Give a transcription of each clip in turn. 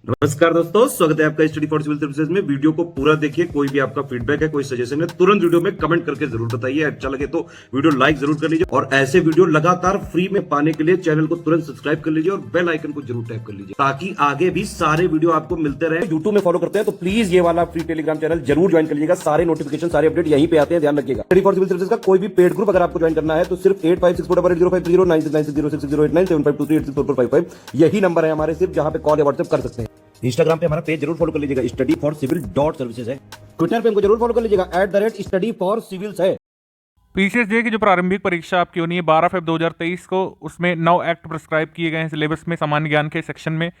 नमस्कार दोस्तों, स्वागत है आपका स्टडी फॉर सिविल सर्विसेज में। वीडियो को पूरा देखिए। कोई भी आपका फीडबैक है, कोई सजेशन है, तुरंत वीडियो में कमेंट करके जरूर बताइए। अच्छा लगे तो वीडियो लाइक जरूर कर लीजिए और ऐसे वीडियो लगातार फ्री में पाने के लिए चैनल को तुरंत सब्सक्राइब कर लीजिए और बेल आइकन को जरूर टैप कर लीजिए ताकि आगे भी सारे वीडियो आपको मिलते रहे। यूट्यूब में फॉलो करते हैं तो प्लीज ये वाला फ्री टेलीग्राम चैनल जरूर ज्वाइन कर लीजिएगा। सारे नोटिफिकेशन, सारे अपडेट यहीं पे आते हैं, ध्यान रखिएगा। स्टडी फॉर सिविल सर्विसेज का कोई भी पेड ग्रुप अगर आपको ज्वाइन करना है तो सिर्फ 856480560660897523864455 यही नंबर है हमारे, सिर्फ जहां पे कॉल या व्हाट्सएप कर सकते हैं। इंस्टाग्राम पे हमारा पेज जरूर फॉलो कर लीजिएगा, studyforcivil.services है। ट्विटर पे हमको जरूर फॉलो कर लीजिएगा, @studyforcivils है। पीसीएसजे की जो प्रारंभिक परीक्षा आपकी होनी है 12 फरवरी 2023 को, उसमें 9 एक्ट प्रिस्क्राइब किए गए हैं सिलेबस में सामान्य ज्ञान के सेक्शन में।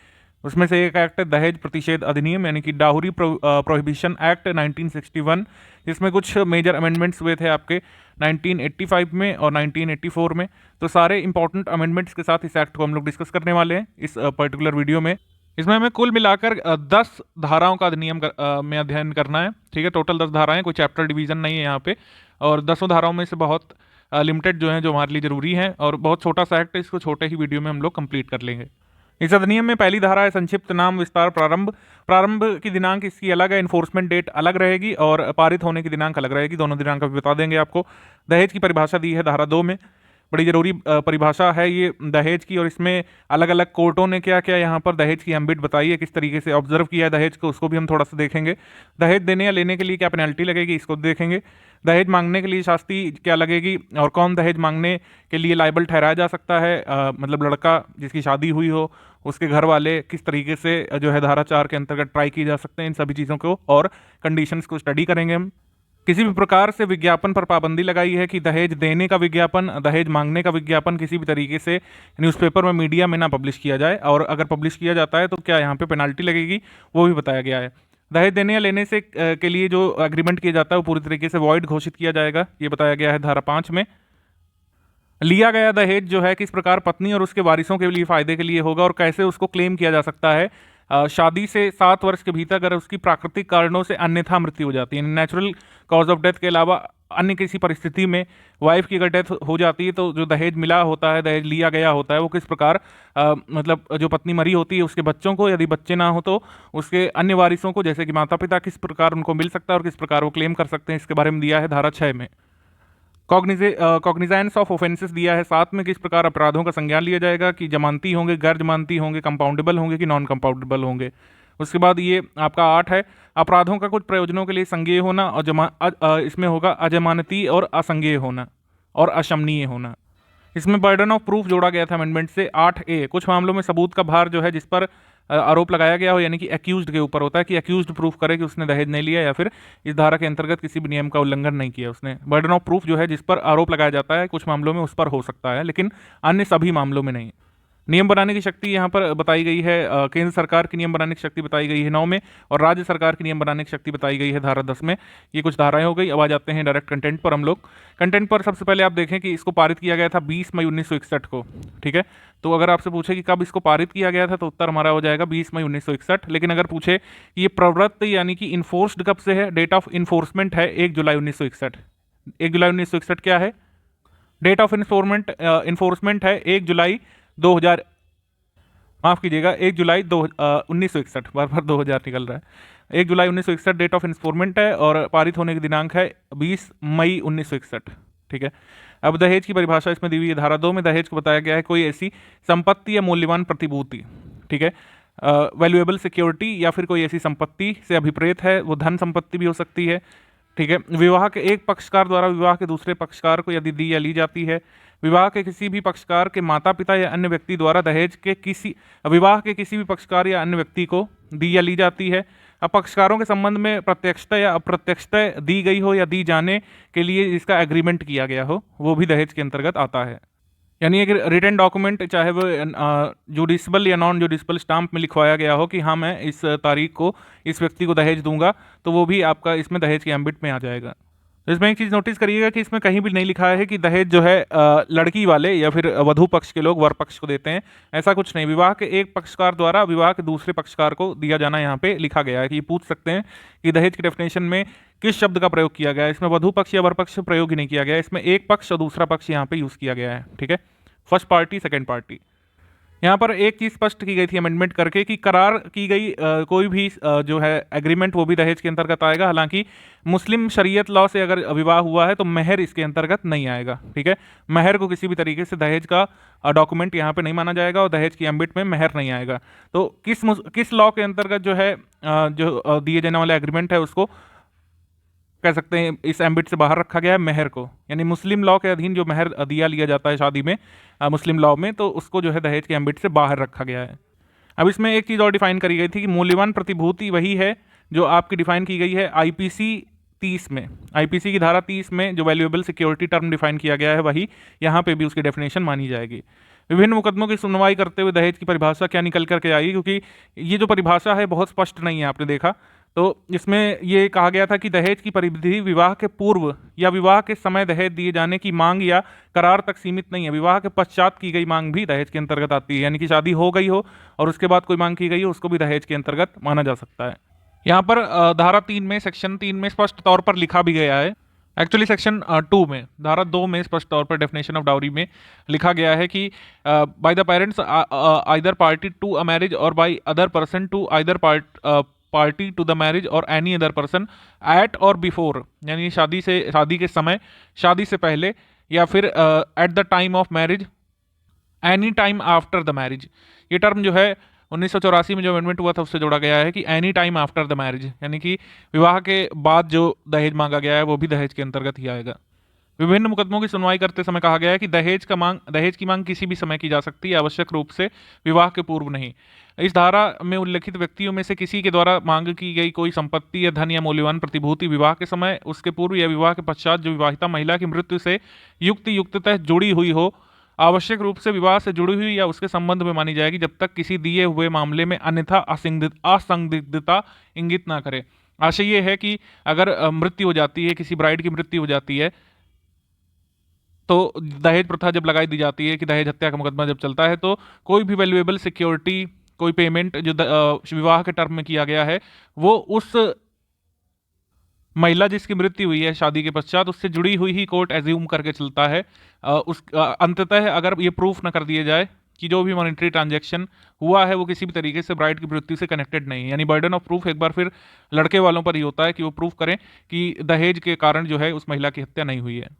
उसमें से एक एक्ट है दहेज प्रतिषेध अधिनियम यानी कि डाउरी प्रोहिबिशन एक्ट 1961, जिसमें कुछ मेजर अमेंडमेंट्स हुए थे आपके 1985 में और 1984 में। तो सारे इंपॉर्टेंट अमेंडमेंट्स के साथ इस एक्ट को हम लोग डिस्कस करने वाले हैं इस पर्टिकुलर वीडियो में। इसमें हमें कुल मिलाकर 10 धाराओं का अधिनियम में अध्ययन करना है। ठीक है, टोटल 10 धाराएं, कोई चैप्टर डिवीजन नहीं है यहाँ पे। और 10 धाराओं में से बहुत लिमिटेड जो हैं जो हमारे लिए जरूरी हैं, और बहुत छोटा सा एक्ट है, इसको छोटे ही वीडियो में हम लोग कंप्लीट कर लेंगे। इस अधिनियम में पहली धारा है संक्षिप्त नाम विस्तार प्रारंभ। प्रारंभ की दिनांक इसकी अलग है, इन्फोर्समेंट डेट अलग रहेगी और पारित होने की दिनांक अलग रहेगी। दोनों दिनांक अभी बता देंगे आपको। दहेज की परिभाषा दी है धारा 2 में, बड़ी जरूरी परिभाषा है ये दहेज की, और इसमें अलग अलग कोर्टों ने क्या क्या यहाँ पर दहेज की एम्बिट बताई है, किस तरीके से ऑब्जर्व किया है दहेज को, उसको भी हम थोड़ा सा देखेंगे। दहेज देने या लेने के लिए क्या पेनल्टी लगेगी, इसको देखेंगे। दहेज मांगने के लिए शास्ति क्या लगेगी, और कौन दहेज मांगने के लिए लायबल ठहराया जा सकता है, मतलब लड़का जिसकी शादी हुई हो, उसके घर वाले किस तरीके से जो है धारा 4 के अंतर्गत ट्राई की जा सकते हैं। इन सभी चीज़ों को और कंडीशंस को स्टडी करेंगे हम। किसी भी प्रकार से विज्ञापन पर पाबंदी लगाई है कि दहेज देने का विज्ञापन, दहेज मांगने का विज्ञापन किसी भी तरीके से न्यूज़पेपर में, मीडिया में ना पब्लिश किया जाए, और अगर पब्लिश किया जाता है तो क्या यहाँ पे पेनल्टी लगेगी वो भी बताया गया है। दहेज देने या लेने से के लिए जो एग्रीमेंट किया जाता है वो पूरी तरीके से वॉइड घोषित किया जाएगा, ये बताया गया है धारा 5 में। लिया गया दहेज जो है किस प्रकार पत्नी और उसके वारिसों के लिए फायदे के लिए होगा और कैसे उसको क्लेम किया जा सकता है। शादी से 7 वर्ष के भीतर अगर उसकी प्राकृतिक कारणों से अन्यथा मृत्यु हो जाती है, नेचुरल कॉज ऑफ डेथ के अलावा अन्य किसी परिस्थिति में वाइफ की अगर डेथ हो जाती है तो जो दहेज मिला होता है, दहेज लिया गया होता है, वो किस प्रकार मतलब जो पत्नी मरी होती है उसके बच्चों को, यदि बच्चे ना हो तो उसके अन्य वारिसों को जैसे कि माता पिता, किस प्रकार उनको मिल सकता है और किस प्रकार वो क्लेम कर सकते हैं, इसके बारे में दिया है धारा 6 में। कॉग्निजेंस ऑफ ऑफेंसेस दिया है 7 में, किस प्रकार अपराधों का संज्ञान लिया जाएगा, कि जमानती होंगे, गैर जमानती होंगे, कंपाउंडेबल होंगे कि नॉन कंपाउंडेबल होंगे। उसके बाद ये आपका 8 है अपराधों का कुछ प्रयोजनों के लिए संज्ञेय होना, और इसमें होगा अजमानती और असंज्ञेय होना और अशमनीय होना। इसमें बर्डन ऑफ प्रूफ जोड़ा गया था अमेंडमेंट से 8A, कुछ मामलों में सबूत का भार जो है जिस पर आरोप लगाया गया हो, यानी कि एक्यूज्ड के ऊपर होता है कि एक्यूज्ड प्रूफ करे कि उसने दहेज नहीं लिया या फिर इस धारा के अंतर्गत किसी भी नियम का उल्लंघन नहीं किया उसने। बर्डन ऑफ प्रूफ जो है जिस पर आरोप लगाया जाता है कुछ मामलों में उस पर हो सकता है, लेकिन अन्य सभी मामलों में नहीं। नियम बनाने की शक्ति यहाँ पर बताई गई है, केंद्र सरकार की नियम बनाने की शक्ति बताई गई है 9 में, और राज्य सरकार की नियम बनाने की शक्ति बताई गई है धारा 10 में। ये कुछ धाराएं हो गई। अब आ जाते हैं डायरेक्ट कंटेंट पर हम लोग। कंटेंट पर सबसे पहले आप देखें कि इसको पारित किया गया था 20 मई 1961 को। ठीक है, तो अगर आपसे पूछे कि कब इसको पारित किया गया था तो उत्तर हमारा हो जाएगा 20 मई 1961। लेकिन अगर पूछे कि ये प्रवृत्त यानी कि इन्फोर्स्ड कब से है, डेट ऑफ इन्फोर्समेंट है 1 जुलाई 1961। 1 जुलाई 1961 क्या है, डेट ऑफ इन्फोर्समेंट है 1 जुलाई 2000, माफ कीजिएगा 1 जुलाई 1961, बार बार 2000 निकल रहा है। 1 जुलाई 1961 डेट ऑफ इन्फोर्समेंट है और पारित होने की दिनांक है 20 मई 1961। ठीक है, अब दहेज की परिभाषा इसमें दी हुई है धारा 2 में। दहेज को बताया गया है कोई ऐसी संपत्ति या मूल्यवान प्रतिभूति, ठीक है, वैल्यूएबल सिक्योरिटी या फिर कोई ऐसी संपत्ति से अभिप्रेत है, वो धन संपत्ति भी हो सकती है। ठीक है, विवाह के एक पक्षकार द्वारा विवाह के दूसरे पक्षकार को यदि दी या ली जाती है, विवाह के किसी भी पक्षकार के माता पिता या अन्य व्यक्ति द्वारा दहेज के विवाह के किसी भी पक्षकार या अन्य व्यक्ति को दी या ली जाती है, अब पक्षकारों के संबंध में प्रत्यक्षता या अप्रत्यक्षता दी गई हो या दी जाने के लिए जिसका एग्रीमेंट किया गया हो, वो भी दहेज के अंतर्गत आता है। यानी एक रिटन डॉक्यूमेंट, चाहे वो जुडिशबल या नॉन जुडिशबल स्टाम्प में लिखवाया गया हो कि हाँ मैं इस तारीख को इस व्यक्ति को दहेज दूंगा, तो वो भी आपका इसमें दहेज के एम्बिट में आ जाएगा। तो इसमें एक चीज़ नोटिस करिएगा कि इसमें कहीं भी नहीं लिखा है कि दहेज जो है लड़की वाले या फिर वधू पक्ष के लोग वर पक्ष को देते हैं, ऐसा कुछ नहीं। विवाह के एक पक्षकार द्वारा विवाह के दूसरे पक्षकार को दिया जाना यहाँ पे लिखा गया है। कि ये पूछ सकते हैं कि दहेज की डेफिनेशन में किस शब्द का प्रयोग किया गया है। इसमें वधू पक्ष या वर पक्ष प्रयोग ही नहीं किया गया है, इसमें एक पक्ष और दूसरा पक्ष यहाँ पे यूज़ किया गया है। ठीक है, फर्स्ट पार्टी सेकेंड पार्टी। यहाँ पर एक चीज़ स्पष्ट की गई थी अमेंडमेंट करके कि करार की गई कोई भी जो है एग्रीमेंट वो भी दहेज के अंतर्गत आएगा। हालांकि मुस्लिम शरीयत लॉ से अगर विवाह हुआ है तो महर इसके अंतर्गत नहीं आएगा। ठीक है, महर को किसी भी तरीके से दहेज का डॉक्यूमेंट यहाँ पे नहीं माना जाएगा और दहेज की एम्बिट में महर नहीं आएगा। तो किस लॉ के अंतर्गत जो है जो दिए जाने वाले एग्रीमेंट है उसको कह सकते हैं इस एम्बिट से बाहर रखा गया है, महर को। यानी मुस्लिम लॉ के अधीन जो महर दिया लिया जाता है शादी में मुस्लिम लॉ में, तो उसको जो है दहेज के एम्बिट से बाहर रखा गया है। अब इसमें एक चीज़ और डिफाइन करी गई थी कि मूल्यवान प्रतिभूति वही है जो आपकी डिफाइन की गई है आईपीसी 30 में। आईपीसी की धारा 30 में जो वैल्यूएबल सिक्योरिटी टर्म डिफाइन किया गया है वही यहाँ पे भी उसकी डेफिनेशन मानी जाएगी। विभिन्न मुकदमों की सुनवाई करते हुए दहेज की परिभाषा क्या निकल करके आएगी, क्योंकि ये जो परिभाषा है बहुत स्पष्ट नहीं है, आपने देखा। तो इसमें ये कहा गया था कि दहेज की परिधि विवाह के पूर्व या विवाह के समय दहेज दिए जाने की मांग या करार तक सीमित नहीं है। विवाह के पश्चात की गई मांग भी दहेज के अंतर्गत आती है। यानी कि शादी हो गई हो और उसके बाद कोई मांग की गई हो, उसको भी दहेज के अंतर्गत माना जा सकता है। यहाँ पर धारा 3 में सेक्शन 3 में स्पष्ट तौर पर लिखा भी गया है। एक्चुअली सेक्शन 2 में, धारा 2 में स्पष्ट तौर पर डेफिनेशन ऑफ डाउरी में लिखा गया है कि by the parents either party to a marriage or by other person to either party to the marriage or any other person at or before, यानी शादी के समय, शादी से पहले, या फिर at the time of marriage, any time after the marriage. ये टर्म जो है 1984 में जो अमेंडमेंट हुआ था उससे जोड़ा गया है कि any time after the marriage, यानी कि विवाह के बाद जो दहेज मांगा गया है वो भी दहेज के अंतर्गत ही आएगा। विभिन्न मुकदमों की सुनवाई करते समय कहा गया है कि दहेज की मांग किसी भी समय की जा सकती है, आवश्यक रूप से विवाह के पूर्व नहीं। इस धारा में उल्लेखित व्यक्तियों में से किसी के द्वारा मांग की गई कोई संपत्ति या धन या मूल्यवान प्रतिभूति विवाह के समय, उसके पूर्व या विवाह के पश्चात जो विवाहिता महिला की मृत्यु से युक्ततः जुड़ी हुई हो, आवश्यक रूप से विवाह से जुड़ी हुई या उसके संबंध में मानी जाएगी, जब तक किसी दिए हुए मामले में अन्यथा असंदिग्धता इंगित ना करे। आशय ये है कि अगर मृत्यु हो जाती है, किसी ब्राइड की मृत्यु हो जाती है, तो दहेज प्रथा जब लगाई दी जाती है कि दहेज हत्या का मुकदमा जब चलता है, तो कोई भी वैल्यूएबल सिक्योरिटी, कोई पेमेंट जो विवाह के टर्म में किया गया है वो उस महिला जिसकी मृत्यु हुई है शादी के पश्चात, उससे जुड़ी हुई ही कोर्ट एज्यूम करके चलता है। अंततः अगर ये प्रूफ न कर दिए जाए कि जो भी मॉनेटरी ट्रांजैक्शन हुआ है वो किसी भी तरीके से ब्राइड की मृत्यु से कनेक्टेड नहीं है, यानी बर्डन ऑफ प्रूफ एक बार फिर लड़के वालों पर ही होता है कि वो प्रूफ करें कि दहेज के कारण जो है उस महिला की हत्या नहीं हुई है।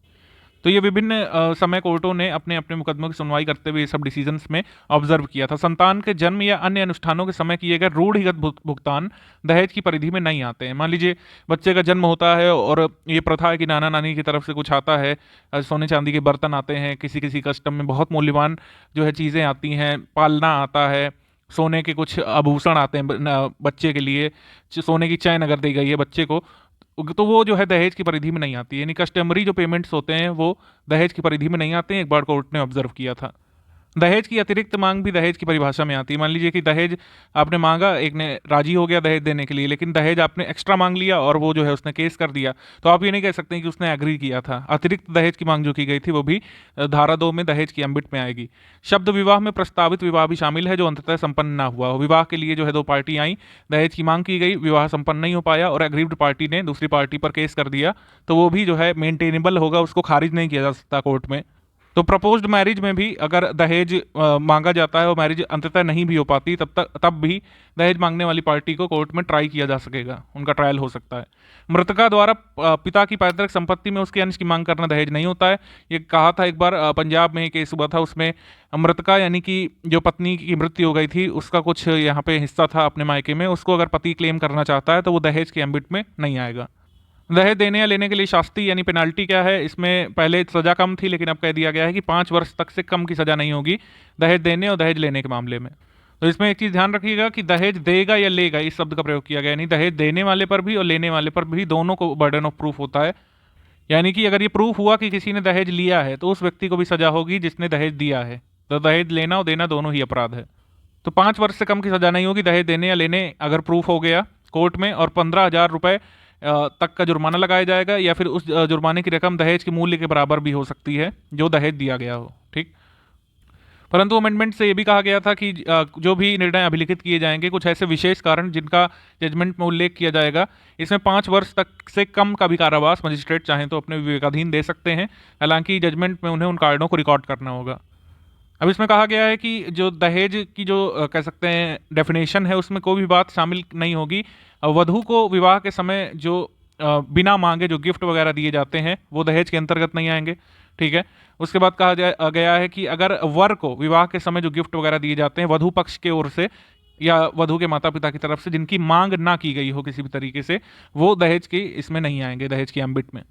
तो ये विभिन्न समय कोर्टों ने अपने अपने मुकदमों की सुनवाई करते हुए ये सब डिसीजंस में ऑब्जर्व किया था। संतान के जन्म या अन्य अनुष्ठानों के समय किए गए रूढ़िगत भुगतान दहेज की परिधि में नहीं आते हैं। मान लीजिए बच्चे का जन्म होता है और ये प्रथा है कि नाना नानी की तरफ से कुछ आता है, सोने चांदी के बर्तन आते हैं, किसी किसी कस्टम में बहुत मूल्यवान जो है चीज़ें आती हैं, पालना आता है, सोने के कुछ आभूषण आते हैं बच्चे के लिए, सोने की चैन अगर दी गई है बच्चे को, तो वो जो है दहेज की परिधि में नहीं आती है। यानी कस्टमरी जो पेमेंट्स होते हैं वो दहेज की परिधि में नहीं आते हैं, एक बार कोर्ट ने ऑब्जर्व किया था। दहेज की अतिरिक्त मांग भी दहेज की परिभाषा में आती है। मान लीजिए कि दहेज आपने मांगा, एक ने राजी हो गया दहेज देने के लिए, लेकिन दहेज आपने एक्स्ट्रा मांग लिया और वो जो है उसने केस कर दिया, तो आप ये नहीं कह सकते कि उसने एग्री किया था। अतिरिक्त दहेज की मांग जो की गई थी वो भी धारा 2 में दहेज की अम्बिट में आएगी। शब्द विवाह में प्रस्तावित विवाह भी शामिल है जो अंततः संपन्न ना हुआ हो। विवाह के लिए जो है दो पार्टी आई, दहेज की मांग की गई, विवाह संपन्न नहीं हो पाया और एग्रीव्ड पार्टी ने दूसरी पार्टी पर केस कर दिया, तो वो भी जो है मेंटेनेबल होगा, उसको खारिज नहीं किया जा सकता कोर्ट में। तो प्रपोज्ड मैरिज में भी अगर दहेज मांगा जाता है और मैरिज अंततः नहीं भी हो पाती, तब भी दहेज मांगने वाली पार्टी को कोर्ट में ट्राई किया जा सकेगा, उनका ट्रायल हो सकता है। मृतका द्वारा पिता की पैतृक संपत्ति में उसके अंश की मांग करना दहेज नहीं होता है। ये कहा था एक बार पंजाब में केस हुआ था, उसमें मृतका यानी कि जो पत्नी की मृत्यु हो गई थी उसका कुछ यहाँ पे हिस्सा था अपने मायके में, उसको अगर पति क्लेम करना चाहता है तो वो दहेज के एम्बिट में नहीं आएगा। दहेज देने या लेने के लिए शास्ति यानी पेनाल्टी क्या है, इसमें पहले सजा कम थी लेकिन अब कह दिया गया है कि 5 वर्ष तक से कम की सजा नहीं होगी दहेज देने और दहेज लेने के मामले में। तो इसमें एक चीज़ ध्यान रखिएगा कि दहेज देगा या लेगा इस शब्द का प्रयोग किया गया, नहीं दहेज देने वाले पर भी और लेने वाले पर भी दोनों को बर्डन ऑफ प्रूफ होता है। यानी कि अगर ये प्रूफ हुआ कि किसी ने दहेज लिया है तो उस व्यक्ति को भी सजा होगी जिसने दहेज दिया है। तो दहेज लेना और देना दोनों ही अपराध है। तो 5 वर्ष से कम की सजा नहीं होगी दहेज देने या लेने अगर प्रूफ हो गया कोर्ट में, और 15,000 रुपये तक का जुर्माना लगाया जाएगा, या फिर उस जुर्माने की रकम दहेज के मूल्य के बराबर भी हो सकती है जो दहेज दिया गया हो। ठीक, परंतु अमेंडमेंट से ये भी कहा गया था कि जो भी निर्णय अभिलिखित किए जाएंगे, कुछ ऐसे विशेष कारण जिनका जजमेंट में उल्लेख किया जाएगा, इसमें 5 वर्ष तक से कम का भी कारावास मजिस्ट्रेट चाहें तो अपने विवेकाधीन दे सकते हैं। हालांकि जजमेंट में उन्हें उन कारणों को रिकॉर्ड करना होगा। अब इसमें कहा गया है कि जो दहेज की जो कह सकते हैं डेफिनेशन है, उसमें कोई भी बात शामिल नहीं होगी। वधू को विवाह के समय जो बिना मांगे जो गिफ्ट वगैरह दिए जाते हैं वो दहेज के अंतर्गत नहीं आएंगे। ठीक है। उसके बाद कहा गया है कि अगर वर को विवाह के समय जो गिफ्ट वगैरह दिए जाते हैं वधू पक्ष की ओर से या वधू के माता पिता की तरफ से, जिनकी मांग ना की गई हो किसी भी तरीके से, वो दहेज की इसमें नहीं आएंगे, दहेज की एम्बिट में।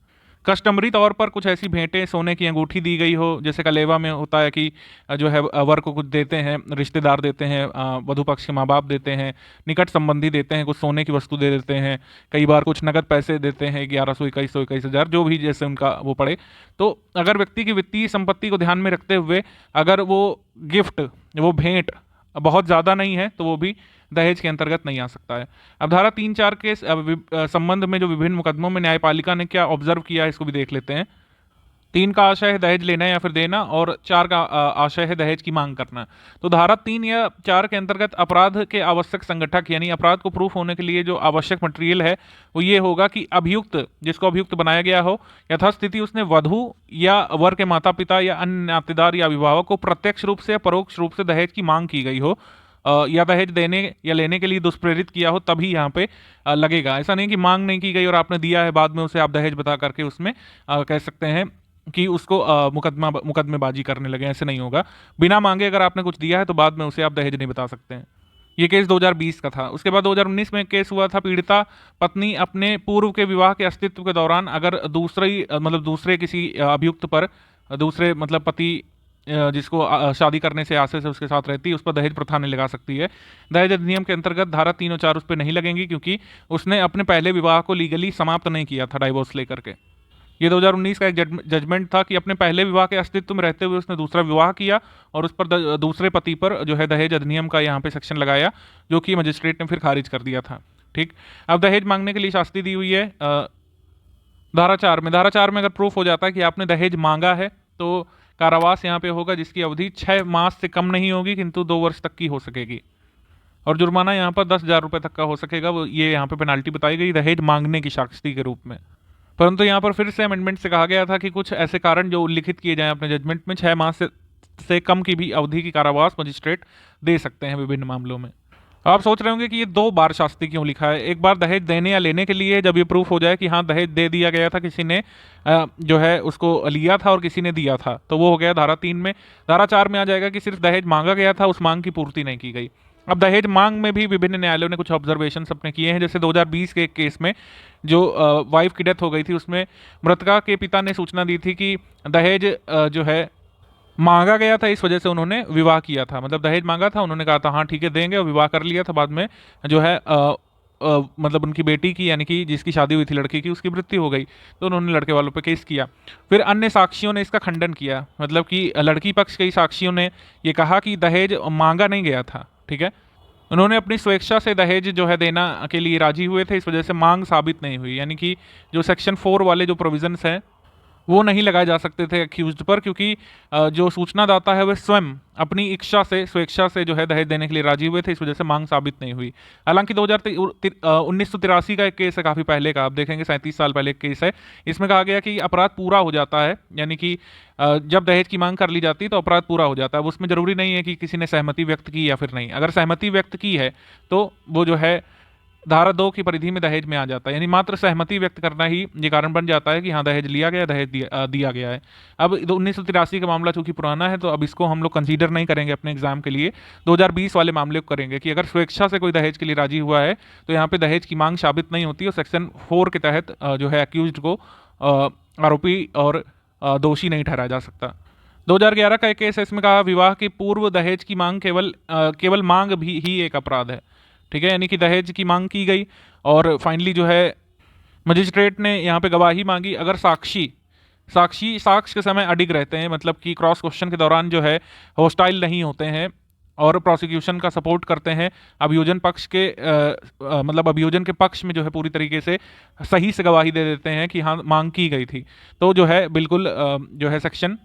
कस्टमरी तौर पर कुछ ऐसी भेंटें, सोने की अंगूठी दी गई हो, जैसे कलेवा में होता है कि जो है वर को कुछ देते हैं, रिश्तेदार देते हैं, वधू पक्ष के माँ बाप देते हैं, निकट संबंधी देते हैं, कुछ सोने की वस्तु दे देते हैं, कई बार कुछ नगद पैसे देते हैं, 1100, 2100, 21,000, जो भी जैसे उनका वो पड़े। तो अगर व्यक्ति की वित्तीय संपत्ति को ध्यान में रखते हुए अगर वो गिफ्ट, वो भेंट बहुत ज़्यादा नहीं है तो वो भी दहेज के अंतर्गत नहीं आ सकता है। अब धारा 3-4 के संबंध में जो विभिन्न मुकदमों में न्यायपालिका ने क्या ऑब्जर्व किया है, इसको भी देख लेते हैं। 3 का आशय है दहेज लेना या फिर देना, और 4 का आशय है दहेज की मांग करना। तो धारा 3 या 4 के अंतर्गत अपराध के आवश्यक संगठक, यानी अपराध को प्रूफ होने के लिए जो आवश्यक मटेरियल है वो ये होगा कि अभियुक्त, जिसको अभियुक्त बनाया गया हो, यथास्थिति उसने वधू या वर के माता पिता या अन्य नातेदार या अभिभावक को प्रत्यक्ष रूप से या परोक्ष रूप से दहेज की मांग की गई हो, या दहेज देने या लेने के लिए दुष्प्रेरित किया हो, तभी यहाँ पे लगेगा। ऐसा नहीं कि मांग नहीं की गई और आपने दिया है, बाद में उसे आप दहेज बता करके उसमें कह सकते हैं कि उसको मुकदमेबाजी करने लगे, ऐसे नहीं होगा। बिना मांगे अगर आपने कुछ दिया है तो बाद में उसे आप दहेज नहीं बता सकते हैं। ये केस 2020 का था। उसके बाद 2019 में केस हुआ था, पीड़िता पत्नी अपने पूर्व के विवाह के अस्तित्व के दौरान अगर दूसरे किसी अभियुक्त पर, दूसरे मतलब पति जिसको शादी करने से आशय से उसके साथ रहती है, उस पर दहेज प्रथा नहीं लगा सकती है। दहेज अधिनियम के अंतर्गत धारा 3 और 4 उस पर नहीं लगेंगी, क्योंकि उसने अपने पहले विवाह को लीगली समाप्त नहीं किया था डाइवोर्स लेकर के। ये 2019 का एक जजमेंट था कि अपने पहले विवाह के अस्तित्व में रहते हुए उसने दूसरा विवाह किया और उस पर दूसरे पति पर जो है दहेज अधिनियम का यहाँ पे सेक्शन लगाया, जो कि मजिस्ट्रेट ने फिर खारिज कर दिया था। ठीक। अब दहेज मांगने के लिए शास्ति दी हुई है धारा 4 में। धारा 4 में अगर प्रूफ हो जाता है कि आपने दहेज मांगा है तो कारावास यहाँ पे होगा, जिसकी अवधि 6 मास से कम नहीं होगी, किंतु 2 वर्ष तक की हो सकेगी, और जुर्माना यहाँ पर 10,000 रुपये तक का हो सकेगा। वो ये यहाँ पे पेनाल्टी बताई गई दहेज मांगने की शास्ति के रूप में। परंतु यहाँ पर फिर से अमेंडमेंट से कहा गया था कि कुछ ऐसे कारण जो उल्लिखित किए जाएं अपने जजमेंट में, 6 मास से कम की भी अवधि की कारावास मजिस्ट्रेट दे सकते हैं विभिन्न मामलों में। आप सोच रहे होंगे कि ये 2 बार शास्ति क्यों लिखा है। एक बार दहेज देने या लेने के लिए, जब ये प्रूफ हो जाए कि हाँ दहेज दे दिया गया था, किसी ने जो है उसको लिया था और किसी ने दिया था, तो वो हो गया धारा 3 में। धारा 4 में आ जाएगा कि सिर्फ दहेज मांगा गया था, उस मांग की पूर्ति नहीं की गई। अब दहेज मांग में भी विभिन्न न्यायालयों ने कुछ ऑब्जर्वेशन अपने किए हैं। जैसे 2020 के एक केस में जो वाइफ की डेथ हो गई थी, उसमें मृतका के पिता ने सूचना दी थी कि दहेज जो है मांगा गया था, इस वजह से उन्होंने विवाह किया था। मतलब दहेज मांगा था, उन्होंने कहा था हाँ ठीक है देंगे, और विवाह कर लिया था। बाद में जो है मतलब उनकी बेटी की, यानी कि जिसकी शादी हुई थी लड़की की, उसकी मृत्यु हो गई, तो उन्होंने लड़के वालों पे केस किया। फिर अन्य साक्षियों ने इसका खंडन किया, मतलब कि लड़की पक्ष के साक्षियों ने ये कहा कि दहेज मांगा नहीं गया था। ठीक है। उन्होंने अपनी स्वेच्छा से दहेज जो है देना के लिए राजी हुए थे, इस वजह से मांग साबित नहीं हुई। यानी कि जो सेक्शन 4 वाले जो प्रोविजंस हैं वो नहीं लगाए जा सकते थे अक्यूज्ड पर, क्योंकि जो सूचनादाता है वह स्वयं अपनी इच्छा से, स्वेच्छा से जो है दहेज देने के लिए राजी हुए थे, इस वजह से मांग साबित नहीं हुई। हालांकि 1983 का एक केस है, काफ़ी पहले का, आप देखेंगे 37 साल पहले एक केस है। इसमें कहा गया कि अपराध पूरा हो जाता है, यानी कि जब दहेज की मांग कर ली जाती है तो अपराध पूरा हो जाता है। उसमें जरूरी नहीं है कि किसी ने सहमति व्यक्त की या फिर नहीं। अगर सहमति व्यक्त की है तो वो जो है धारा 2 की परिधि में दहेज में आ जाता है, यानी मात्र सहमति व्यक्त करना ही ये कारण बन जाता है कि हाँ दहेज लिया गया, दहेज दिया गया है। अब 1983 का मामला चूंकि पुराना है तो अब इसको हम लोग कंसीडर नहीं करेंगे अपने एग्जाम के लिए। 2020 वाले मामले को करेंगे कि अगर स्वेच्छा से कोई दहेज के लिए राजी हुआ है तो यहाँ पे दहेज की मांग साबित नहीं होती और सेक्शन 4 के तहत जो है अक्यूज्ड को आरोपी और दोषी नहीं ठहराया जा सकता। 2011 का एक केस है, इसमें कहा विवाह के पूर्व दहेज की मांग केवल मांग भी ही एक अपराध है। ठीक है। यानी कि दहेज की मांग की गई और फाइनली जो है मजिस्ट्रेट ने यहाँ पे गवाही मांगी। अगर साक्ष्य के समय अडिग रहते हैं, मतलब कि क्रॉस क्वेश्चन के दौरान जो है हॉस्टाइल नहीं होते हैं और प्रोसिक्यूशन का सपोर्ट करते हैं, अभियोजन पक्ष के मतलब अभियोजन के पक्ष में जो है पूरी तरीके से सही से गवाही दे देते हैं कि हाँ मांग की गई थी, तो जो है बिल्कुल जो है सेक्शन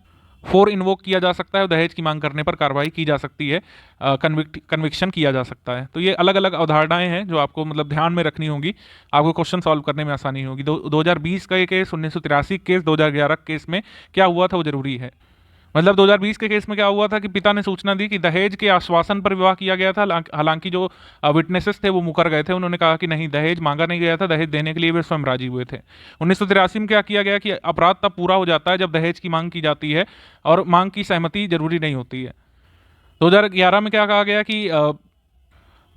4 इन्वोक किया जा सकता है और दहेज की मांग करने पर कार्रवाई की जा सकती है, कन्विक्शन किया जा सकता है। तो ये अलग अलग अवधारणाएं हैं जो आपको मतलब ध्यान में रखनी होगी, आपको क्वेश्चन सॉल्व करने में आसानी होगी। 2020 का ये केस, 1983 केस, 2011 केस में क्या हुआ था वो जरूरी है। मतलब 2020 के केस में क्या हुआ था कि पिता ने सूचना दी कि दहेज के आश्वासन पर विवाह किया गया था। हालांकि जो विटनेसेस थे वो मुकर गए थे, उन्होंने कहा कि नहीं, दहेज मांगा नहीं गया था, दहेज देने के लिए वे स्वयं राजी हुए थे। 1983 में क्या किया गया कि अपराध तब पूरा हो जाता है जब दहेज की मांग की जाती है और मांग की सहमति जरूरी नहीं होती है। 2011 में क्या कहा गया कि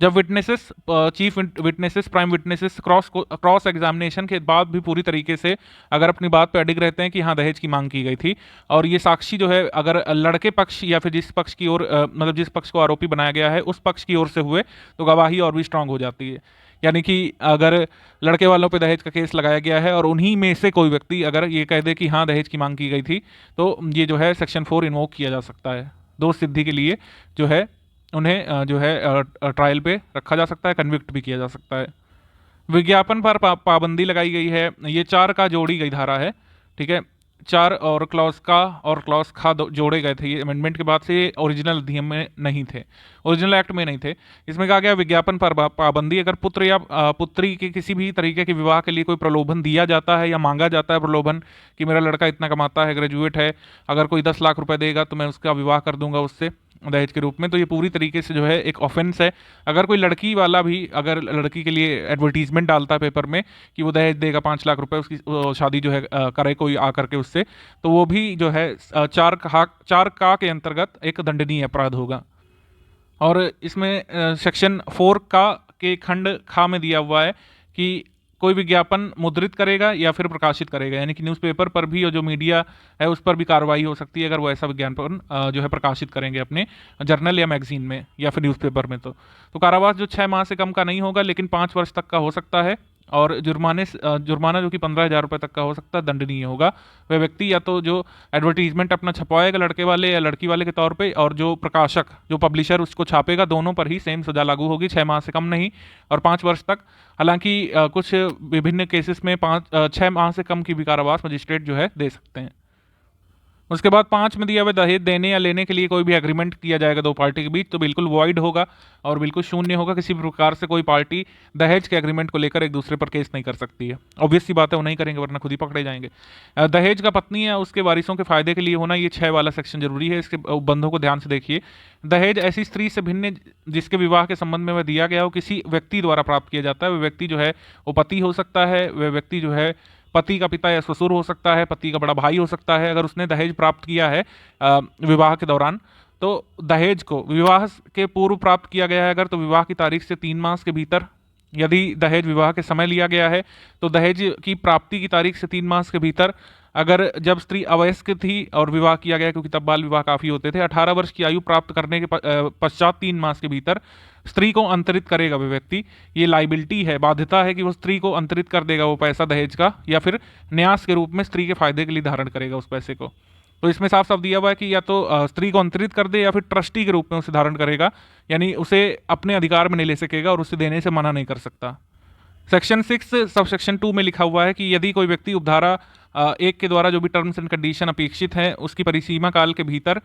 जब witnesses, chief witnesses, prime witnesses cross examination के बाद भी पूरी तरीके से अगर अपनी बात पे अडिग रहते हैं कि हाँ दहेज की मांग की गई थी, और ये साक्षी जो है अगर लड़के पक्ष या फिर जिस पक्ष की ओर मतलब जिस पक्ष को आरोपी बनाया गया है उस पक्ष की ओर से हुए, तो गवाही और भी स्ट्रांग हो जाती है। यानी कि अगर लड़के वालों पे दहेज का केस लगाया गया है और उन्हीं में से कोई व्यक्ति अगर ये कह दे कि हाँ दहेज की मांग की गई थी, तो ये जो है सेक्शन 4 इन्वोक किया जा सकता है। दोष सिद्धि के लिए जो है उन्हें जो है ट्रायल पे रखा जा सकता है, कन्विक्ट भी किया जा सकता है। विज्ञापन पर पाबंदी लगाई गई है। ये 4 का जोड़ी गई धारा है, ठीक है। 4 और क्लॉज का और क्लॉज खा जोड़े गए थे, ये अमेंडमेंट के बाद से ये ओरिजिनल अधिनियम में नहीं थे, ओरिजिनल एक्ट में नहीं थे। इसमें कहा गया विज्ञापन पर पाबंदी, अगर पुत्र या पुत्री के किसी भी तरीके के विवाह के लिए कोई प्रलोभन दिया जाता है या मांगा जाता है प्रलोभन कि मेरा लड़का इतना कमाता है, ग्रेजुएट है, अगर कोई 10 लाख रुपए देगा तो मैं उसका विवाह कर दूंगा उससे दहेज के रूप में, तो ये पूरी तरीके से जो है एक ऑफेंस है। अगर कोई लड़की वाला भी अगर लड़की के लिए एडवर्टीजमेंट डालता है पेपर में कि वो दहेज देगा 5 लाख रुपए, उसकी शादी जो है करे कोई आकर के उससे, तो वो भी जो है 4 का के अंतर्गत एक दंडनीय अपराध होगा। और इसमें सेक्शन 4 का के खंड खा में दिया हुआ है कि कोई विज्ञापन मुद्रित करेगा या फिर प्रकाशित करेगा, यानी कि न्यूज़पेपर पर भी और जो मीडिया है उस पर भी कार्रवाई हो सकती है अगर वो ऐसा विज्ञापन जो है प्रकाशित करेंगे अपने जर्नल या मैगजीन में या फिर न्यूज़पेपर में। तो कारावास जो 6 माह से कम का नहीं होगा लेकिन 5 वर्ष तक का हो सकता है, और जुर्माना जो कि 15,000 रुपये तक का हो सकता है, दंडनीय होगा। वह व्यक्ति या तो जो एडवर्टीजमेंट अपना छपवाएगा लड़के वाले या लड़की वाले के तौर पे, और जो प्रकाशक जो पब्लिशर उसको छापेगा, दोनों पर ही सेम सजा लागू होगी, 6 माह से कम नहीं और 5 वर्ष तक। हालांकि कुछ विभिन्न केसेस में 6 माह से कम की भी कारावास मजिस्ट्रेट जो है दे सकते हैं। उसके बाद 5 में दिया हुआ दहेज देने या लेने के लिए कोई भी एग्रीमेंट किया जाएगा 2 पार्टी के बीच, तो बिल्कुल वॉइड होगा और बिल्कुल शून्य होगा। किसी भी प्रकार से कोई पार्टी दहेज के एग्रीमेंट को लेकर एक दूसरे पर केस नहीं कर सकती है। ऑब्वियस सी बात है, वो नहीं करेंगे वरना खुद ही पकड़े जाएंगे। दहेज का पत्नी या उसके वारिसों के फायदे के लिए होना, ये 6 वाला सेक्शन जरूरी है। इसके बंधों को ध्यान से देखिए। दहेज ऐसी स्त्री से भिन्न जिसके विवाह के संबंध में वह दिया गया हो किसी व्यक्ति द्वारा प्राप्त किया जाता है। वह व्यक्ति जो है वो पति हो सकता है, वह व्यक्ति जो है पति का पिता या ससुर हो सकता है, पति का बड़ा भाई हो सकता है। अगर उसने दहेज प्राप्त किया है विवाह के दौरान, तो दहेज को विवाह के पूर्व प्राप्त किया गया है अगर, तो विवाह की तारीख से 3 मास के भीतर। यदि दहेज विवाह के समय लिया गया है तो दहेज की प्राप्ति की तारीख से 3 मास के भीतर। अगर जब स्त्री अवयस्क थी और विवाह किया गया, क्योंकि तब बाल विवाह काफ़ी होते थे, 18 वर्ष की आयु प्राप्त करने के पश्चात 3 मास के भीतर स्त्री को अंतरित करेगा वह व्यक्ति। ये लाइबिलिटी है, बाध्यता है कि वो स्त्री को अंतरित कर देगा वो पैसा दहेज का, या फिर न्यास के रूप में स्त्री के फायदे के लिए धारण करेगा उस पैसे को। तो इसमें साफ साफ दिया हुआ है कि या तो स्त्री को अंतरित कर दे या फिर ट्रस्टी के रूप में उसे धारण करेगा, यानी उसे अपने अधिकार में नहीं ले सकेगा और उसे देने से मना नहीं कर सकता। सेक्शन 6 सब सेक्शन 2 में लिखा हुआ है कि यदि कोई व्यक्ति उपधारा 1 के द्वारा जो भी टर्म्स एंड कंडीशन अपेक्षित हैं उसकी परिसीमा काल के भीतर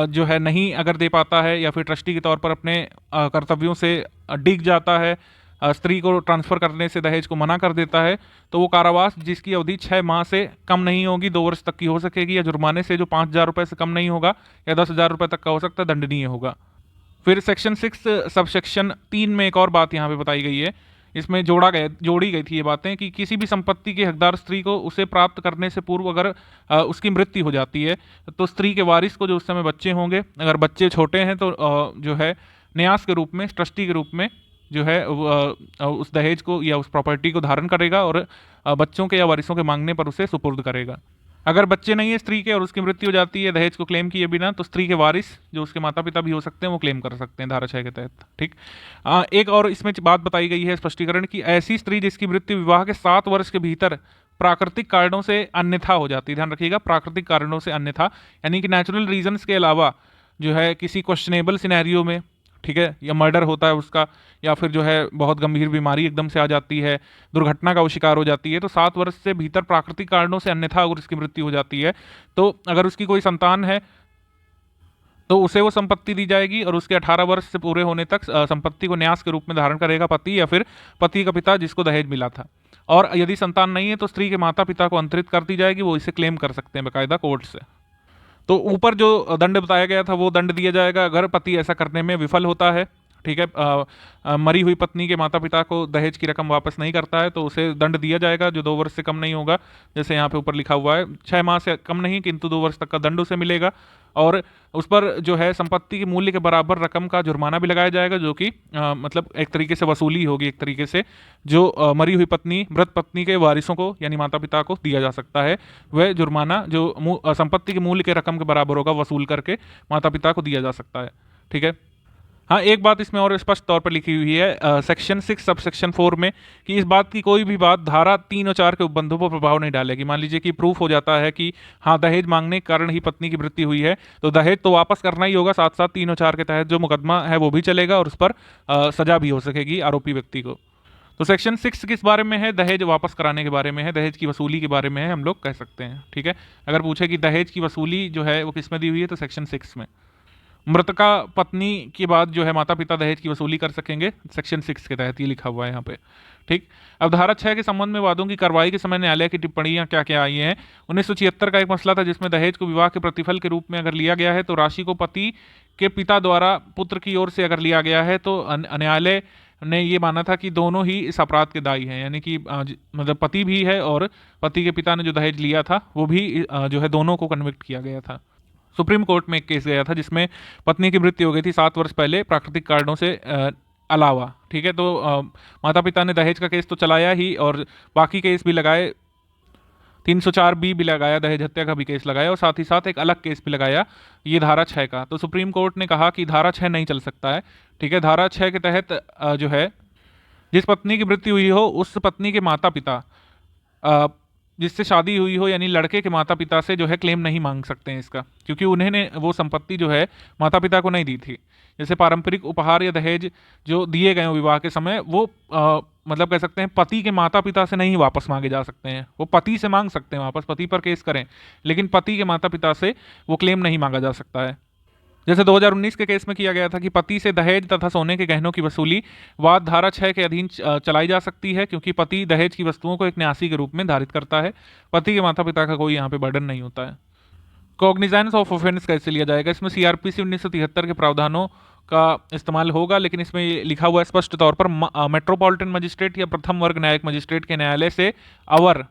जो है नहीं अगर दे पाता है, या फिर ट्रस्टी के तौर पर अपने कर्तव्यों से डिग जाता है, स्त्री को ट्रांसफर करने से दहेज को मना कर देता है, तो वो कारावास जिसकी अवधि 6 माह से कम नहीं होगी, 2 वर्ष तक की हो सकेगी, या जुर्माने से जो 5,000 रुपये से कम नहीं होगा या 10,000 रुपये तक का हो सकता है, दंडनीय होगा। फिर सेक्शन 6 सब सेक्शन 3 में एक और बात यहाँ पे बताई गई है। इसमें जोड़ी गई थी ये बातें कि किसी भी संपत्ति की हकदार स्त्री को उसे प्राप्त करने से पूर्व अगर उसकी मृत्यु हो जाती है, तो स्त्री के वारिस को जो उस समय बच्चे होंगे, अगर बच्चे छोटे हैं तो जो है न्यास के रूप में, ट्रस्टी के रूप में जो है उस दहेज को या उस प्रॉपर्टी को धारण करेगा और बच्चों के या वारिसों के मांगने पर उसे सुपुर्द करेगा। अगर बच्चे नहीं है स्त्री के और उसकी मृत्यु हो जाती है दहेज को क्लेम किए बिना, तो स्त्री के वारिस जो उसके माता पिता भी हो सकते हैं वो क्लेम कर सकते हैं धारा 6 के तहत। ठीक, एक और इसमें बात बताई गई है स्पष्टीकरण की, ऐसी स्त्री जिसकी मृत्यु विवाह के 7 वर्ष के भीतर प्राकृतिक कारणों से अन्यथा हो जाती है। ध्यान रखिएगा, प्राकृतिक कारणों से अन्यथा, यानी कि नेचुरल रीजंस के अलावा जो है किसी क्वेश्चनेबल सिनेरियो में, ठीक है, या मर्डर होता है उसका, या फिर जो है बहुत गंभीर बीमारी एकदम से आ जाती है, दुर्घटना का वो शिकार हो जाती है, तो 7 वर्ष से भीतर प्राकृतिक कारणों से अन्यथा अगर उसकी मृत्यु हो जाती है, तो अगर उसकी कोई संतान है तो उसे वो संपत्ति दी जाएगी और उसके 18 वर्ष से पूरे होने तक संपत्ति को न्यास के रूप में धारण करेगा पति या फिर पति का पिता जिसको दहेज मिला था। और यदि संतान नहीं है तो स्त्री के माता पिता को अंतरित कर दी जाएगी, वो इसे क्लेम कर सकते हैं बाकायदा कोर्ट से। तो ऊपर जो दंड बताया गया था वो दंड दिया जाएगा अगर पति ऐसा करने में विफल होता है। ठीक है, मरी हुई पत्नी के माता पिता को दहेज की रकम वापस नहीं करता है तो उसे दंड दिया जाएगा जो 2 वर्ष से कम नहीं होगा। जैसे यहाँ पे ऊपर लिखा हुआ है 6 माह से कम नहीं, किंतु 2 वर्ष तक का दंड उसे मिलेगा। और उस पर जो है संपत्ति के मूल्य के बराबर रकम का जुर्माना भी लगाया जाएगा, जो कि मतलब एक तरीके से वसूली होगी एक तरीके से, जो मरी हुई पत्नी मृत पत्नी के वारिसों को यानी माता पिता को दिया जा सकता है। वह जुर्माना जो संपत्ति के मूल्य के रकम के बराबर होगा वसूल करके माता पिता को दिया जा सकता है। ठीक है। हाँ, एक बात इसमें और स्पष्ट तौर पर लिखी हुई है सेक्शन 6 सब सेक्शन 4 में कि इस बात की कोई भी बात धारा 3 और 4 के उपबंधों पर प्रभाव नहीं डालेगी। मान लीजिए कि प्रूफ हो जाता है कि हाँ दहेज मांगने के कारण ही पत्नी की मृत्यु हुई है तो दहेज तो वापस करना ही होगा, साथ साथ 3 और 4 के तहत जो मुकदमा है वो भी चलेगा और उस पर सजा भी हो सकेगी आरोपी व्यक्ति को। तो सेक्शन 6 किस बारे में है? दहेज वापस कराने के बारे में है, दहेज की वसूली के बारे में है, हम लोग कह सकते हैं। ठीक है, अगर पूछे कि दहेज की वसूली जो है वो किस में दी हुई है तो सेक्शन 6 में। मृतका पत्नी के बाद जो है माता पिता दहेज की वसूली कर सकेंगे सेक्शन 6 के तहत, ये लिखा हुआ है यहाँ पे। ठीक, अब धारा 6 के संबंध में वादों की कार्रवाई के समय न्यायालय की टिप्पणियां क्या क्या आई हैं। 1976 का एक मसला था जिसमें दहेज को विवाह के प्रतिफल के रूप में अगर लिया गया है तो राशि को पति के पिता द्वारा पुत्र की ओर से अगर लिया गया है तो न्यायालय ने ये माना था कि दोनों ही इस अपराध के दायी हैं, यानी कि मतलब पति भी है और पति के पिता ने जो दहेज लिया था वो भी जो है दोनों को कन्विक्ट किया गया था। सुप्रीम कोर्ट में एक केस गया था जिसमें पत्नी की मृत्यु हो गई थी 7 वर्ष पहले प्राकृतिक कारणों से अलावा। ठीक है, तो माता पिता ने दहेज का केस तो चलाया ही और बाकी केस भी लगाए, 304B भी लगाया, दहेज हत्या का भी केस लगाया और साथ ही साथ एक अलग केस भी लगाया ये धारा 6 का। तो सुप्रीम कोर्ट ने कहा कि धारा 6 नहीं चल सकता है। ठीक है, धारा 6 के तहत जो है जिस पत्नी की मृत्यु हुई हो उस पत्नी के माता पिता जिससे शादी हुई हो यानी लड़के के माता पिता से जो है क्लेम नहीं मांग सकते हैं इसका, क्योंकि उन्होंने वो संपत्ति जो है माता पिता को नहीं दी थी। जैसे पारंपरिक उपहार या दहेज जो दिए गए विवाह के समय वो मतलब कह सकते हैं पति के माता पिता से नहीं वापस मांगे जा सकते हैं, वो पति से मांग सकते हैं वापस, पति पर केस करें, लेकिन पति के माता पिता से वो क्लेम नहीं मांगा जा सकता है। जैसे 2019 के केस में किया गया था कि पति से दहेज तथा सोने के गहनों की वसूली वाद धारा 6 के अधीन चलाई जा सकती है, क्योंकि पति दहेज की वस्तुओं को एक न्यासी के रूप में धारित करता है, पति के माता पिता का कोई यहाँ पे बर्डन नहीं होता है। कॉग्निजेंस ऑफ ऑफेंस कैसे लिया जाएगा? इसमें CRPC 1973 के प्रावधानों का इस्तेमाल होगा, लेकिन इसमें लिखा हुआ है स्पष्ट तौर पर मेट्रोपॉलिटन मजिस्ट्रेट या प्रथम वर्ग न्यायिक मजिस्ट्रेट के न्यायालय से अवर।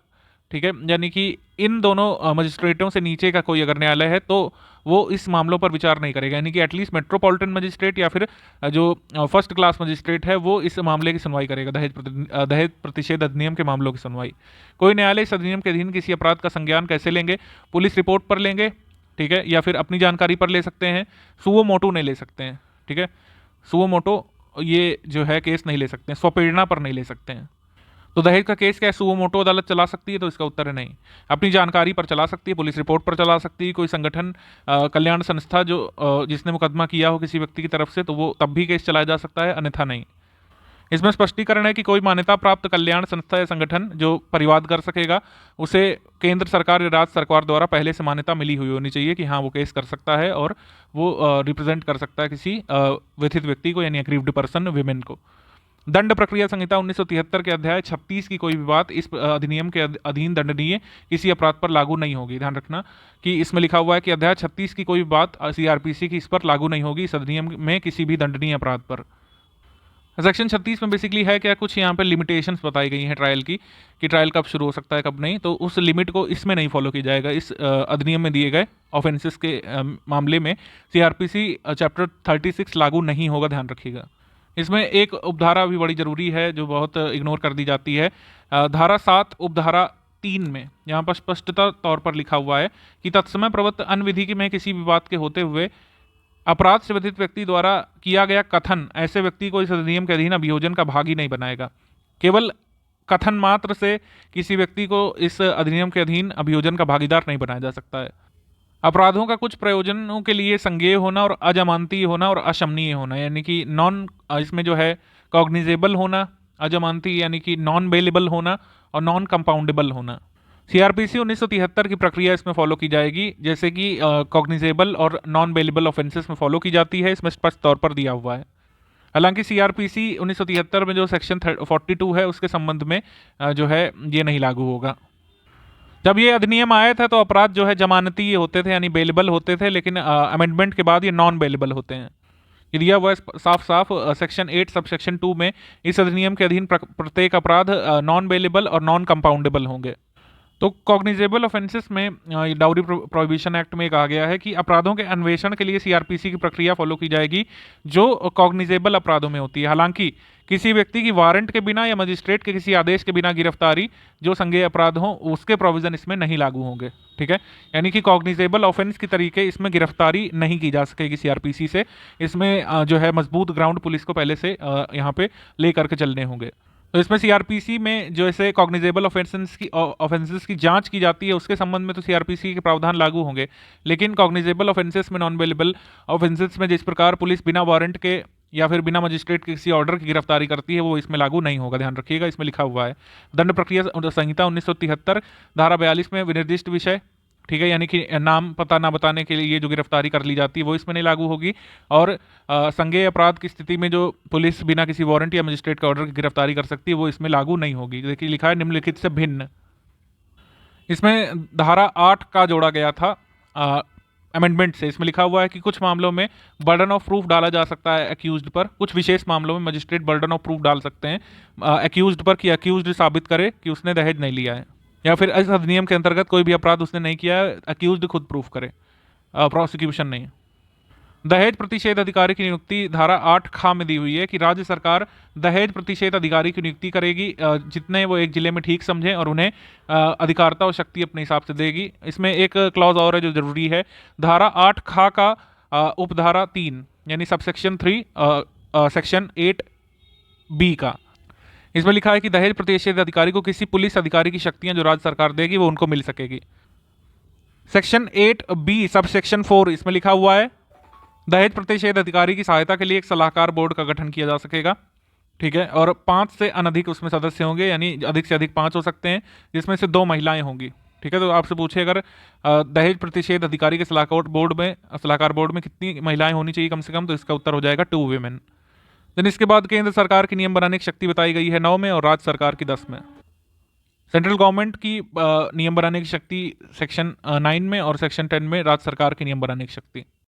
ठीक है, यानी कि इन दोनों मजिस्ट्रेटों से नीचे का कोई अगर न्यायालय है तो वो इस मामलों पर विचार नहीं करेगा, यानी कि एटलीस्ट मेट्रोपॉलिटन मजिस्ट्रेट या फिर जो फर्स्ट क्लास मजिस्ट्रेट है वो इस मामले की सुनवाई करेगा, दहेज प्रतिषेध अधिनियम के मामलों की सुनवाई। कोई न्यायालय इस अधिनियम के अधीन किसी अपराध का संज्ञान कैसे लेंगे? पुलिस रिपोर्ट पर लेंगे, ठीक है, या फिर अपनी जानकारी पर ले सकते हैं, सुओ मोटो नहीं ले सकते हैं। ठीक है, सुओ मोटो ये जो है केस नहीं ले सकते हैं, स्वप्रेरणा पर नहीं ले सकते हैं। तो दहेज का केस क्या सुओ मोटो अदालत चला सकती है? तो इसका उत्तर है नहीं। अपनी जानकारी पर चला सकती है, पुलिस रिपोर्ट पर चला सकती है, कोई संगठन कल्याण संस्था जो जिसने मुकदमा किया हो किसी व्यक्ति की तरफ से तो वो तब भी केस चलाया जा सकता है, अन्यथा नहीं। इसमें स्पष्टीकरण है कि कोई मान्यता प्राप्त कल्याण संस्था या संगठन जो परिवाद कर सकेगा उसे केंद्र सरकार या राज्य सरकार द्वारा पहले से मान्यता मिली हुई होनी चाहिए कि हाँ वो केस कर सकता है और वो रिप्रेजेंट कर सकता है किसी व्यथित व्यक्ति को यानी अग्रीव्ड पर्सन, विमेन को। दंड प्रक्रिया संहिता 1973 के अध्याय 36 की कोई भी बात इस अधिनियम के अधीन दंडनीय किसी अपराध पर लागू नहीं होगी। ध्यान रखना कि इसमें लिखा हुआ है कि अध्याय 36 की कोई भी बात CRPC की इस पर लागू नहीं होगी, इस अधिनियम में किसी भी दंडनीय अपराध पर। सेक्शन 36 में बेसिकली है क्या, कुछ यहाँ पर लिमिटेशंस बताई गई हैं ट्रायल की कि ट्रायल कब शुरू हो सकता है कब नहीं, तो उस लिमिट को इसमें नहीं फॉलो किया जाएगा। इस अधिनियम में दिए गए ऑफेंसेस के मामले में CRPC चैप्टर 36 लागू नहीं होगा, ध्यान रखिएगा। इसमें एक उपधारा भी बड़ी जरूरी है जो बहुत इग्नोर कर दी जाती है। धारा 7 उपधारा 3 में यहाँ पर स्पष्टता तौर पर लिखा हुआ है कि तत्समय प्रवृत्त अन्य विधि में किसी भी बात के होते हुए अपराध से विधित व्यक्ति द्वारा किया गया कथन ऐसे व्यक्ति को इस अधिनियम के अधीन अभियोजन का भागी नहीं बनाएगा। केवल कथन मात्र से किसी व्यक्ति को इस अधिनियम के अधीन अभियोजन का भागीदार नहीं बनाया जा सकता है। अपराधों का कुछ प्रयोजनों के लिए संज्ञेय होना और अजमानतीय होना और अशमनीय होना, यानी कि इसमें जो है कॉग्निजेबल होना, अजमानती यानी कि नॉन बेलेबल होना और नॉन कंपाउंडेबल होना। CRPC 1973 की प्रक्रिया इसमें फॉलो की जाएगी, जैसे कि कॉग्निजेबल और नॉन बेलेबल ऑफेंसेस में फॉलो की जाती है, इसमें स्पष्ट तौर पर दिया हुआ है। हालांकि CRPC 1973 में जो सेक्शन 42 है उसके संबंध में जो है ये नहीं लागू होगा। जब ये अधिनियम आया था तो अपराध जो है जमानती होते थे, यानी बेलेबल होते थे, लेकिन अमेंडमेंट के बाद ये नॉन बेलेबल होते हैं। ये दिया हुआ है साफ साफ सेक्शन 8 सब सेक्शन 2 में, इस अधिनियम के अधीन प्रत्येक अपराध नॉन बेलेबल और नॉन कंपाउंडेबल होंगे। तो कॉग्निजेबल ऑफेंसेस में डाउरी प्रोहिबिशन एक्ट में कहा गया है कि अपराधों के अन्वेषण के लिए सीआरपीसी की प्रक्रिया फॉलो की जाएगी जो कॉग्निजेबल अपराधों में होती है। हालांकि किसी व्यक्ति की वारंट के बिना या मजिस्ट्रेट के किसी आदेश के बिना गिरफ्तारी जो संज्ञेय अपराध हो उसके प्रोविजन इसमें नहीं लागू होंगे। ठीक है, यानी कि कॉग्निजेबल ऑफेंस की तरीके इसमें गिरफ्तारी नहीं की जा सकेगी सीआरपीसी से। इसमें जो है मजबूत ग्राउंड पुलिस को पहले से यहाँ पे ले करके चलने होंगे। तो इसमें सीआरपीसी में जो ऐसे कॉग्निजेबल ऑफेंसेस की जांच की जाती है उसके संबंध में तो सीआरपीसी के प्रावधान लागू होंगे, लेकिन कॉग्निजेबल ऑफेंसेस में, नॉन बेलेबल ऑफेंसेस में जिस प्रकार पुलिस बिना वारंट के या फिर बिना मजिस्ट्रेट के किसी ऑर्डर की गिरफ्तारी करती है वो इसमें लागू नहीं होगा। ध्यान रखिएगा, इसमें लिखा हुआ है दंड प्रक्रिया संहिता 1973 धारा 42 में विनिर्दिष्ट विषय, ठीक है, यानी कि नाम पता ना बताने के लिए जो गिरफ्तारी कर ली जाती है वो इसमें नहीं लागू होगी। और संज्ञेय अपराध की स्थिति में जो पुलिस बिना किसी वारंट या मजिस्ट्रेट के ऑर्डर की गिरफ्तारी कर सकती है वो इसमें लागू नहीं होगी। देखिए लिखा है निम्नलिखित से भिन्न। इसमें धारा 8 का जोड़ा गया था अमेंडमेंट से। इसमें लिखा हुआ है कि कुछ मामलों में बर्डन ऑफ प्रूफ डाला जा सकता है एक्यूज्ड पर, कुछ विशेष मामलों में मजिस्ट्रेट बर्डन ऑफ प्रूफ डाल सकते हैं एक्यूज्ड पर कि एक्यूज्ड साबित करे कि उसने दहेज नहीं लिया है, या फिर इस अधिनियम के अंतर्गत कोई भी अपराध उसने नहीं किया है, अक्यूज्ड खुद प्रूफ करे, प्रोसिक्यूशन नहीं। दहेज प्रतिषेध अधिकारी की नियुक्ति धारा 8 खा में दी हुई है कि राज्य सरकार दहेज प्रतिषेध अधिकारी की नियुक्ति करेगी जितने वो एक जिले में ठीक समझें और उन्हें अधिकारता और शक्ति अपने हिसाब से देगी। इसमें एक क्लॉज और है जो जरूरी है, धारा 8 खा का उपधारा 3 यानी सबसेक्शन 3 सेक्शन 8B का। इसमें लिखा है कि दहेज प्रतिषेध अधिकारी को किसी पुलिस अधिकारी की शक्तियां जो राज्य सरकार देगी वो उनको मिल सकेगी। सेक्शन 8B सब सेक्शन 4 इसमें लिखा हुआ है दहेज प्रतिषेध अधिकारी की सहायता के लिए एक सलाहकार बोर्ड का गठन किया जा सकेगा। ठीक है, और 5 से अनधिक उसमें सदस्य होंगे, यानी अधिक से अधिक 5 हो सकते हैं, जिसमें से 2 महिलाएं होंगी। ठीक है, तो आपसे पूछे अगर दहेज प्रतिषेध अधिकारी के सलाहकार बोर्ड में कितनी महिलाएं होनी चाहिए कम से कम, तो इसका उत्तर हो जाएगा 2 वीमेन। देन इसके बाद केंद्र सरकार की नियम बनाने की शक्ति बताई गई है 9 में और राज्य सरकार की 10 में। सेंट्रल गवर्नमेंट की नियम बनाने की शक्ति सेक्शन 9 में और सेक्शन 10 में राज्य सरकार की नियम बनाने की शक्ति।